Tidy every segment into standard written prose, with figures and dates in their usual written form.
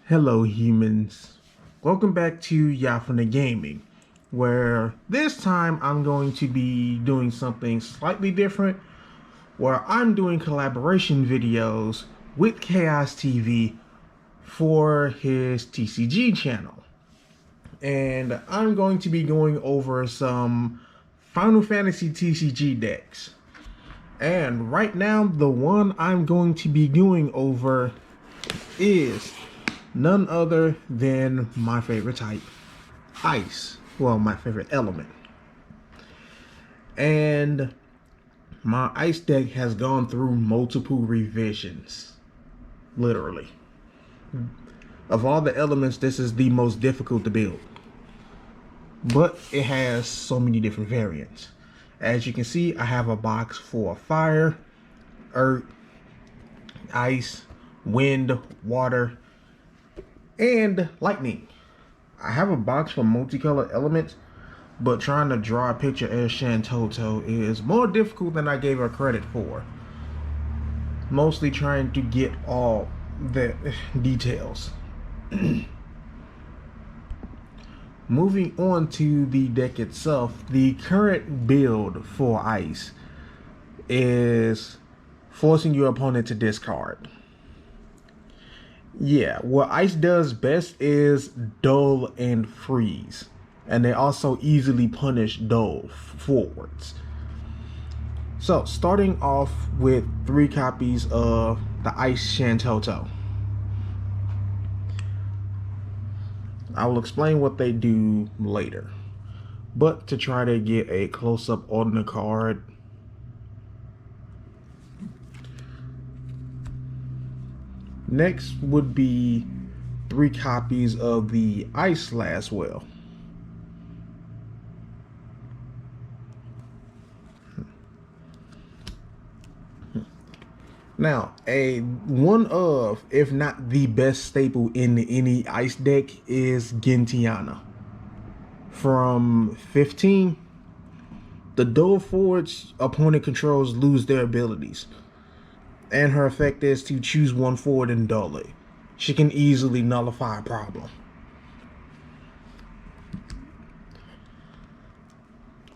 Hello humans, welcome back to Yafuna Gaming, where this time I'm going to be doing something slightly different, where I'm doing collaboration videos with Chaos TV for his TCG channel. And I'm going to be going over some Final Fantasy TCG decks. And right now, the one I'm going to be going over is none other than my favorite type, ice. Well, my favorite element. And my ice deck has gone through multiple revisions. Literally. Of all the elements, this is the most difficult to build. But it has so many different variants. As you can see, I have a box for fire, earth, ice, wind, water, and lightning. I have a box for multicolored elements, but trying to draw a picture as Shantoto is more difficult than I gave her credit for. Mostly trying to get all the details. Moving on to the deck itself, the current build for ice is forcing your opponent to discard. Yeah, what ice does best is dull and freeze, and they also easily punish dull forwards. So starting off with 3 copies of the Ice Shantoto. I will explain what they do later, but to try to get a close-up on the card, next would be 3 copies of the Ice Laswell. Now, one of, if not the best staple in any ice deck is Gentiana. From 15, the dual forwards opponent controls lose their abilities. And her effect is to choose one forward and dull it. She can easily nullify a problem.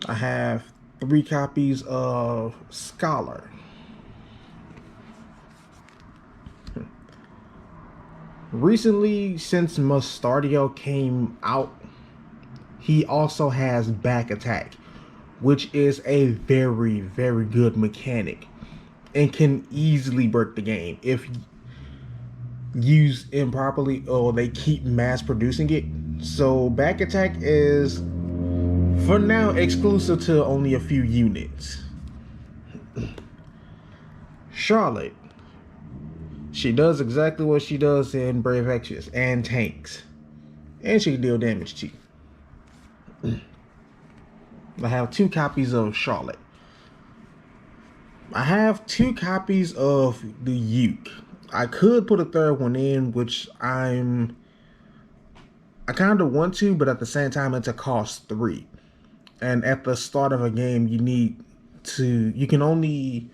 I have 3 copies of Scholar. Recently, since Mustardio came out, he also has back attack, which is a very, very good mechanic and can easily break the game if used improperly or they keep mass producing it. So back attack is, for now, exclusive to only a few units. Charlotte. She does exactly what she does in Brave Extras and tanks. And she can deal damage too. I have 2 copies of Charlotte. I have 2 copies of the Uke. I could put a 3rd one in, which I kind of want to, but at the same time it's a cost 3. And at the start of a game, you can only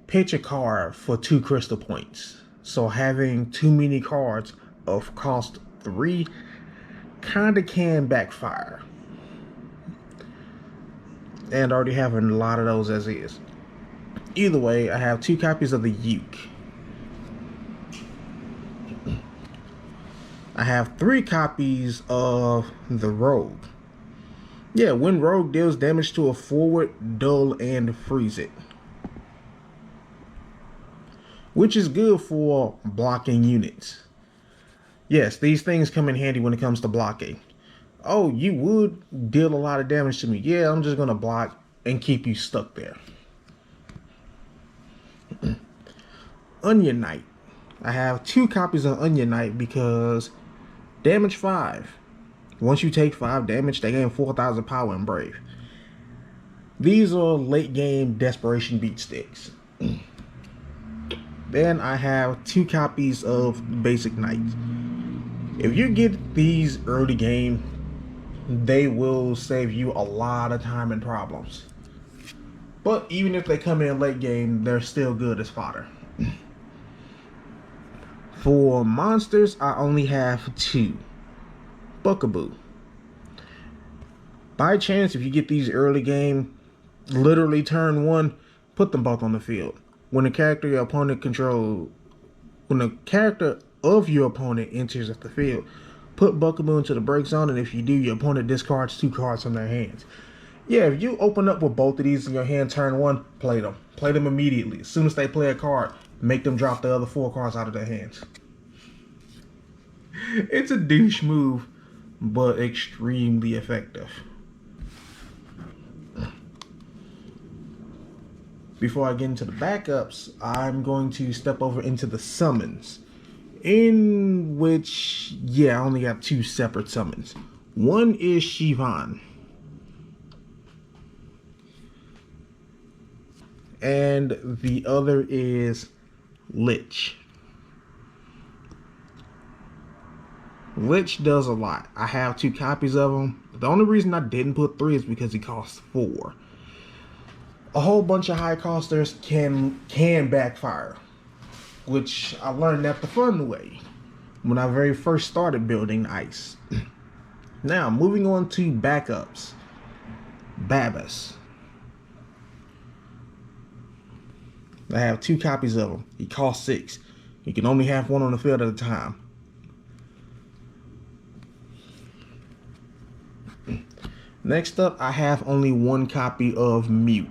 pitch a card for 2 crystal points. So having too many cards of cost 3 kinda can backfire. And already having a lot of those as is. Either way, I have 2 copies of the Uke. I have 3 copies of the Rogue. Yeah, when Rogue deals damage to a forward, dull, and freeze it. Which is good for blocking units. Yes, these things come in handy when it comes to blocking. Oh, you would deal a lot of damage to me. Yeah, I'm just going to block and keep you stuck there. Onion Knight. I have 2 copies of Onion Knight because damage 5. Once you take 5 damage, they gain 4,000 power and brave. These are late game desperation beat sticks. Then I have 2 copies of Basic Knights. If you get these early game, they will save you a lot of time and problems. But even if they come in late game, they're still good as fodder. For monsters, I only have 2. Buckaboo. By chance, if you get these early game, literally turn 1, put them both on the field. When the character your opponent controls, when the character of your opponent enters the field, put Buckaboo into the break zone, and if you do, your opponent discards 2 cards from their hands. Yeah, if you open up with both of these in your hand turn 1, play them. Play them immediately. As soon as they play a card, make them drop the other 4 cards out of their hands. It's a douche move, but extremely effective. Before I get into the backups, I'm going to step over into the summons. In which, yeah, I only got 2 separate summons. One is Shivan. And the other is Lich. Lich does a lot. I have 2 copies of him. The only reason I didn't put 3 is because he costs 4. A whole bunch of high costers can backfire, which I learned that the fun way when I very first started building ice. Now, moving on to backups. Babas. I have 2 copies of him. He costs 6. You can only have 1 on the field at a time. Next up, I have only 1 copy of Mute.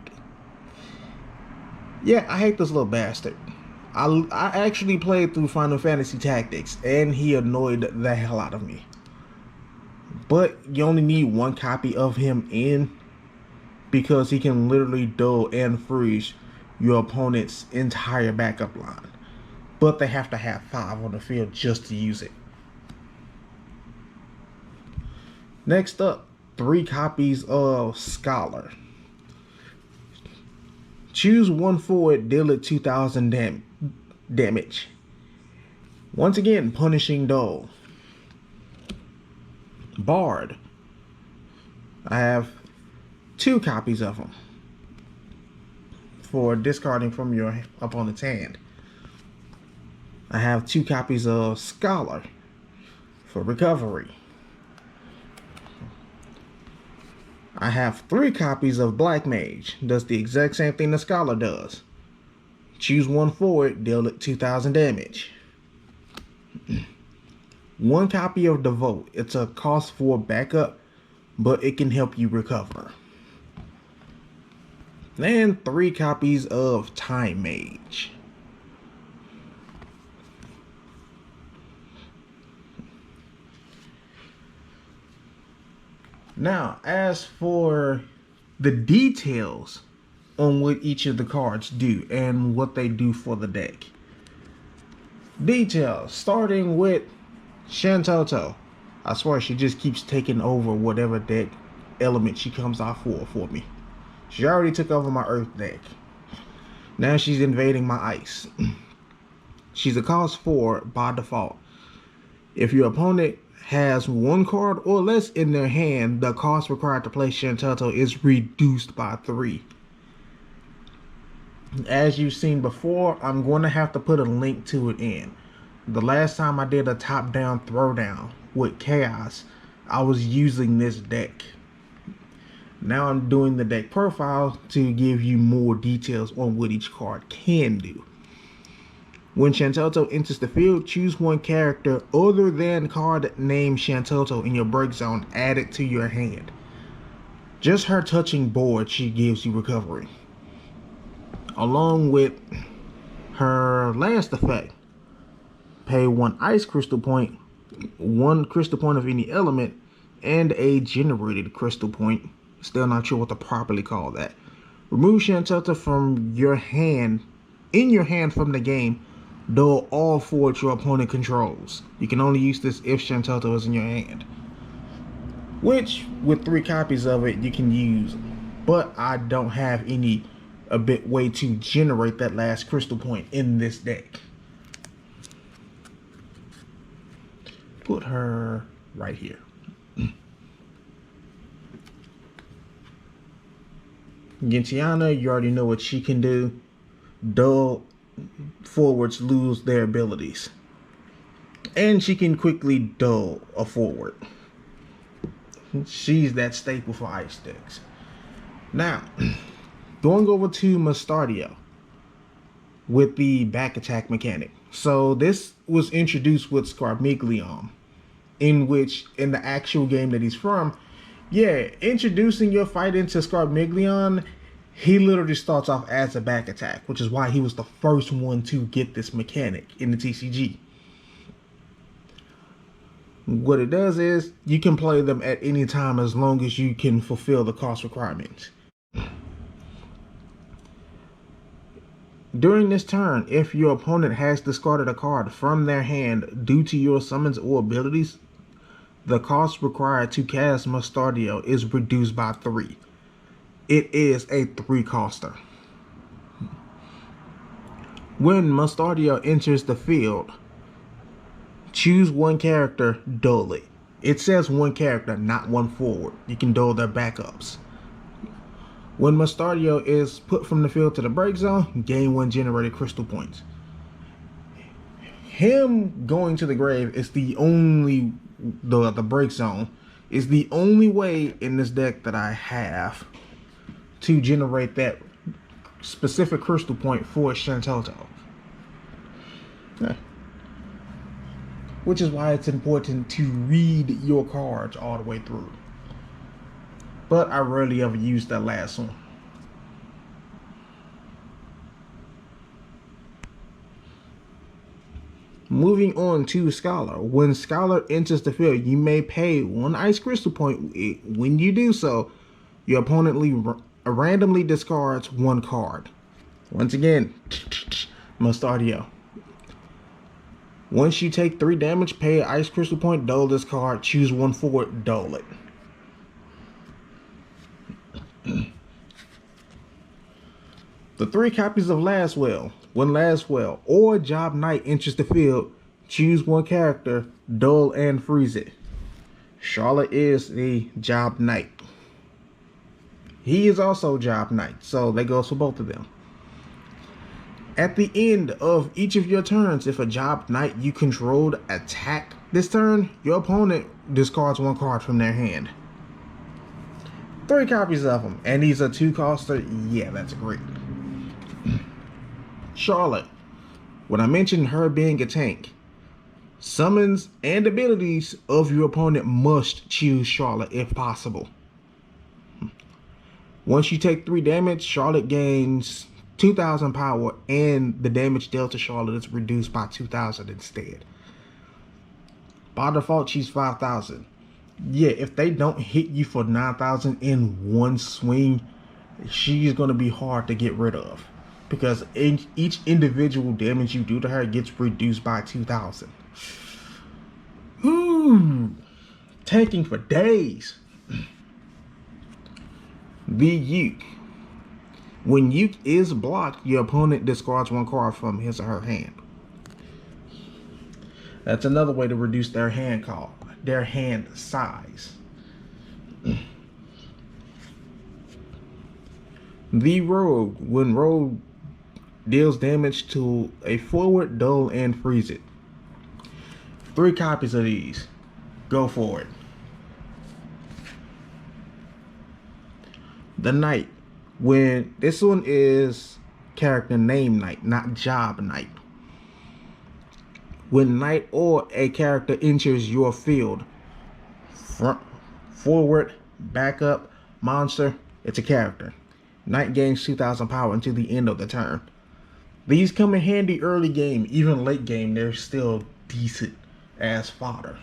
Yeah, I hate this little bastard. I actually played through Final Fantasy Tactics, and he annoyed the hell out of me. But you only need 1 copy of him in, because he can literally dull and freeze your opponent's entire backup line. But they have to have 5 on the field just to use it. Next up, 3 copies of Scholar. Choose 1 forward, deal it 2,000 damage. Once again, punishing dull. Bard. I have 2 copies of him for discarding from your opponent's hand. I have 2 copies of Scholar for recovery. I have 3 copies of Black Mage. Does the exact same thing the Scholar does. Choose 1 forward, deal it 2,000 damage. 1 copy of Devote. It's a cost 4 backup, but it can help you recover. And 3 copies of Time Mage. Now, as for the details on what each of the cards do and what they do for the deck. Details, starting with Shantoto. I swear she just keeps taking over whatever deck element she comes out for me. She already took over my Earth deck. Now she's invading my Ice. She's a cost 4 by default. If your opponent has 1 card or less in their hand, the cost required to play Shantoto is reduced by 3. As you've seen before, I'm going to have to put a link to it in. The last time I did a top-down throwdown with Chaos, I was using this deck. Now I'm doing the deck profile to give you more details on what each card can do. When Shantoto enters the field, choose 1 character other than card named Shantoto in your break zone added to your hand. Just her touching board, she gives you recovery. Along with her last effect, pay 1 ice crystal point, 1 crystal point of any element, and a generated crystal point. Still not sure what to properly call that. Remove Shantoto from your hand, in your hand from the game, dull all forwards your opponent controls. You can only use this if Shantoto is in your hand. Which, with 3 copies of it, you can use. But I don't have any way to generate that last crystal point in this deck. Put her right here. Gentiana, you already know what she can do. Dull forwards lose their abilities. And she can quickly dull a forward. She's that staple for ice decks. Now, going over to Mustardio with the back attack mechanic. So this was introduced with Scarmiglion, in which, in the actual game that he's from, yeah, introducing your fight into Scarmiglion, he literally starts off as a back attack, which is why he was the first one to get this mechanic in the TCG. What it does is, you can play them at any time as long as you can fulfill the cost requirements. During this turn, if your opponent has discarded a card from their hand due to your summons or abilities, the cost required to cast Mustardio is reduced by 3. It is a 3-coster. When Mustardio enters the field, choose one character, dull it. It says one character, not one forward. You can dull their backups. When Mustardio is put from the field to the break zone, gain 1 generated crystal points. Him going to the grave is the only, the break zone is the only way in this deck that I have to generate that specific crystal point for Shantoto. Which is why it's important to read your cards all the way through. But I rarely ever use that last one. Moving on to Scholar. When Scholar enters the field, you may pay 1 ice crystal point. When you do so, your opponent randomly discards 1 card. Once again, Mustardio. Once you take 3 damage, pay an ice crystal point, dull this card, choose 1 forward, dull it. The 3 copies of Laswell. When Laswell or Job Knight enters the field, choose 1 character, dull and freeze it. Charlotte is the Job Knight. He is also Job Knight, so that goes for both of them. At the end of each of your turns, if a Job Knight you controlled attack this turn, your opponent discards 1 card from their hand. 3 copies of them, and these are 2-coster. Yeah, that's great. Charlotte. When I mentioned her being a tank, summons and abilities of your opponent must choose Charlotte if possible. Once you take 3 damage, Charlotte gains 2,000 power, and the damage dealt to Charlotte is reduced by 2,000 instead. By default, she's 5,000. Yeah, if they don't hit you for 9,000 in one swing, she's going to be hard to get rid of, because each individual damage you do to her gets reduced by 2,000. Tanking for days. The Uke. When Uke is blocked, your opponent discards 1 card from his or her hand. That's another way to reduce their hand size. The Rogue. When Rogue deals damage to a forward, dull, and freeze it. 3 copies of these. Go for it. The Knight. When this one is character name Knight, not Job Knight. When Knight or a character enters your field, front, forward, backup, monster, it's a character. Knight gains 2,000 power until the end of the turn. These come in handy early game. Even late game, they're still decent as fodder.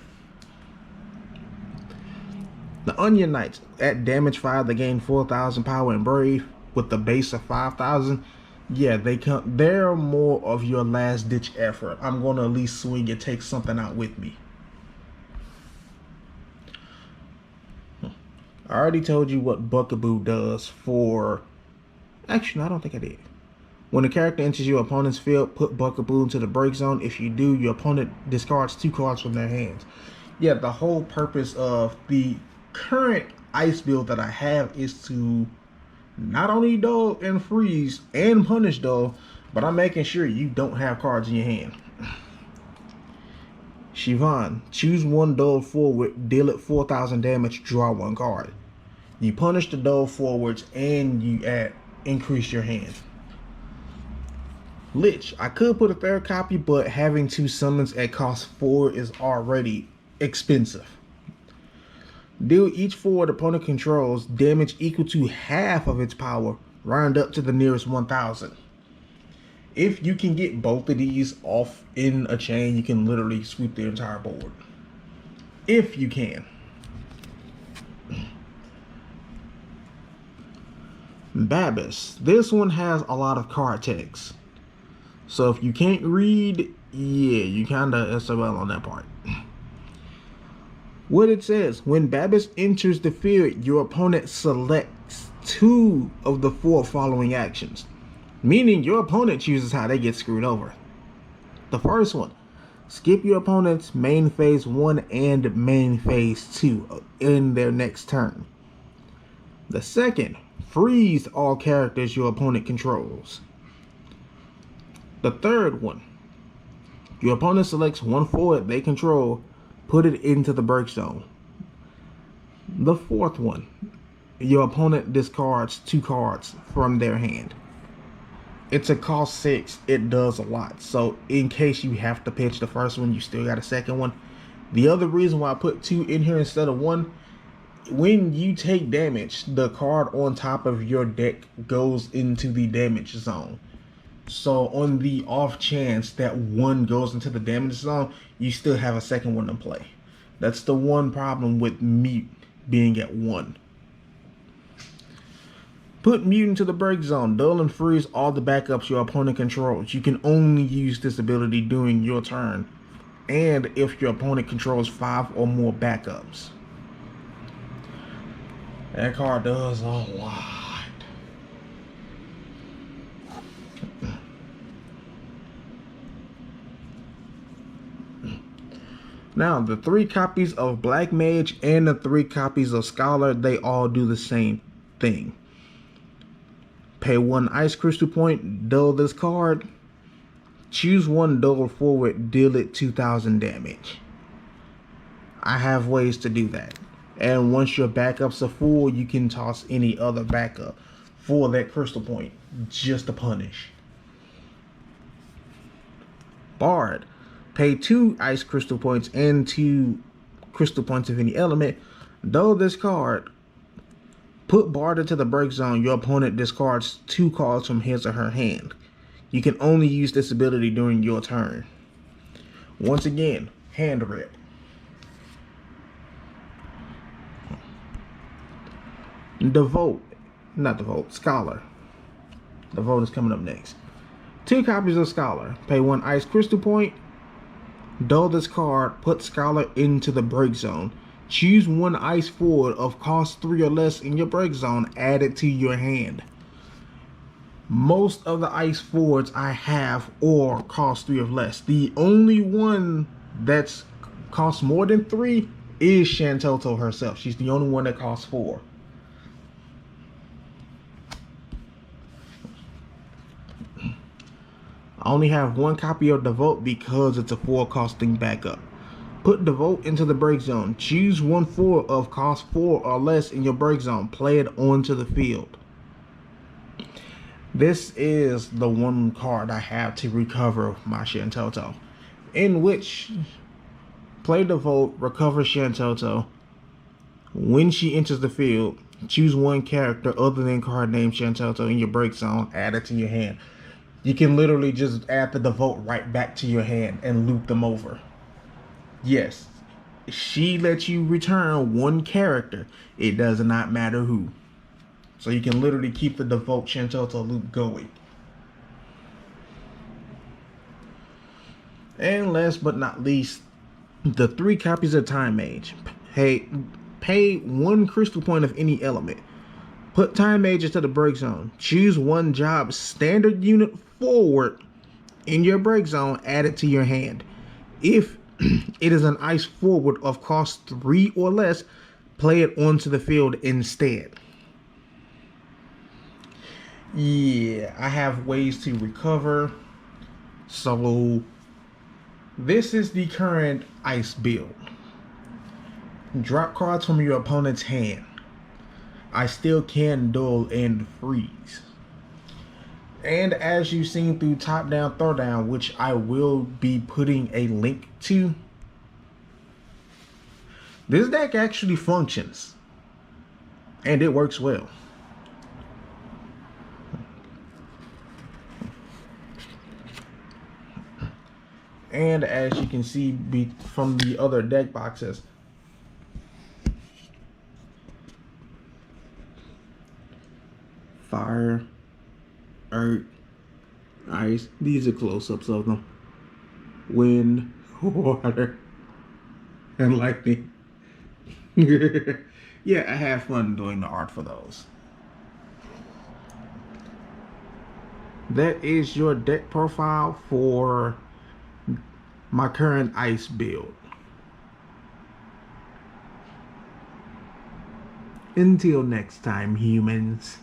The Onion Knights. At damage 5, they gain 4,000 power and brave with the base of 5,000. Yeah, they're more of your last ditch effort. I'm going to at least swing and take something out with me. I already told you what Buckaboo does for... Actually, no, I don't think I did. When a character enters your opponent's field, put Buckaboo into the break zone. If you do, your opponent discards 2 cards from their hands. Yeah, the whole purpose of the current ice build that I have is to not only dull and freeze and punish dull, but I'm making sure you don't have cards in your hand. Shivan, choose one dull forward, deal it 4,000 damage, draw one card. You punish the dull forwards and you increase your hand. Lich, I could put a third copy, but having 2 summons at cost 4 is already expensive. Deal each forward opponent controls damage equal to half of its power, round up to the nearest 1,000. If you can get both of these off in a chain, you can literally sweep the entire board. If you can. Babis. This one has a lot of card text. So if you can't read, yeah, you kinda SOL on that part. What it says, when Babis enters the field, your opponent selects 2 of the 4 following actions. Meaning your opponent chooses how they get screwed over. The first one, skip your opponent's main phase 1 and main phase 2 in their next turn. The second, freeze all characters your opponent controls. The third one, your opponent selects 1 forward they control, put it into the break zone. The fourth one, your opponent discards 2 cards from their hand. It's a cost 6. It does a lot. So in case you have to pitch the first one, you still got a second one. The other reason why I put 2 in here instead of 1, when you take damage, the card on top of your deck goes into the damage zone. So on the off chance that 1 goes into the damage zone, you still have a second one to play. That's the one problem with mute being at 1. Put mute into the break zone. Dull and freeze all the backups your opponent controls. You can only use this ability during your turn, and if your opponent controls 5 or more backups. That card does a lot. Now, the 3 copies of Black Mage and the 3 copies of Scholar, they all do the same thing. Pay 1 Ice Crystal Point, dull this card. Choose 1 dull forward, deal it 2,000 damage. I have ways to do that. And once your backups are full, you can toss any other backup for that Crystal Point, just to punish. Bard. Pay 2 Ice Crystal Points and 2 Crystal Points of any element. Dull this card. Put Bard into the break zone. Your opponent discards 2 cards from his or her hand. You can only use this ability during your turn. Once again, hand rip. Scholar. Devote is coming up next. 2 copies of Scholar. Pay 1 Ice Crystal Point. Dull this card. Put Scholar into the break zone. Choose 1 ice forward of cost 3 or less in your break zone. Add it to your hand. Most of the ice forwards I have or cost 3 or less. The only one that's costs more than 3 is Shantoto herself. She's the only one that costs 4. I only have 1 copy of Devote because it's a 4 costing backup. Put Devote into the break zone. Choose 1 forward of cost 4 or less in your break zone. Play it onto the field. This is the one card I have to recover my Shantoto, in which play Devote, recover Shantoto. When she enters the field, choose 1 character other than card named Shantoto in your break zone. Add it to your hand. You can literally just add the Devote right back to your hand and loop them over. Yes, she lets you return 1 character. It does not matter who. So you can literally keep the Devote Shantoto loop going. And last but not least, the 3 copies of Time Mage. Pay 1 crystal point of any element. Put Time Mage into the break zone. Choose 1 job standard unit forward in your break zone. Add it to your hand. If it is an ice forward of cost 3 or less, play it onto the field instead. Yeah, I have ways to recover. So This is the current ice build. Drop cards from your opponent's hand. I still can duel and freeze. And as you've seen through Top Down Throwdown, which I will be putting a link to, this deck actually functions. And it works well. And as you can see from the other deck boxes, fire, earth, ice. These are close-ups of them. Wind, water, and lightning. Yeah, I have fun doing the art for those. That is your deck profile for my current ice build. Until next time, humans.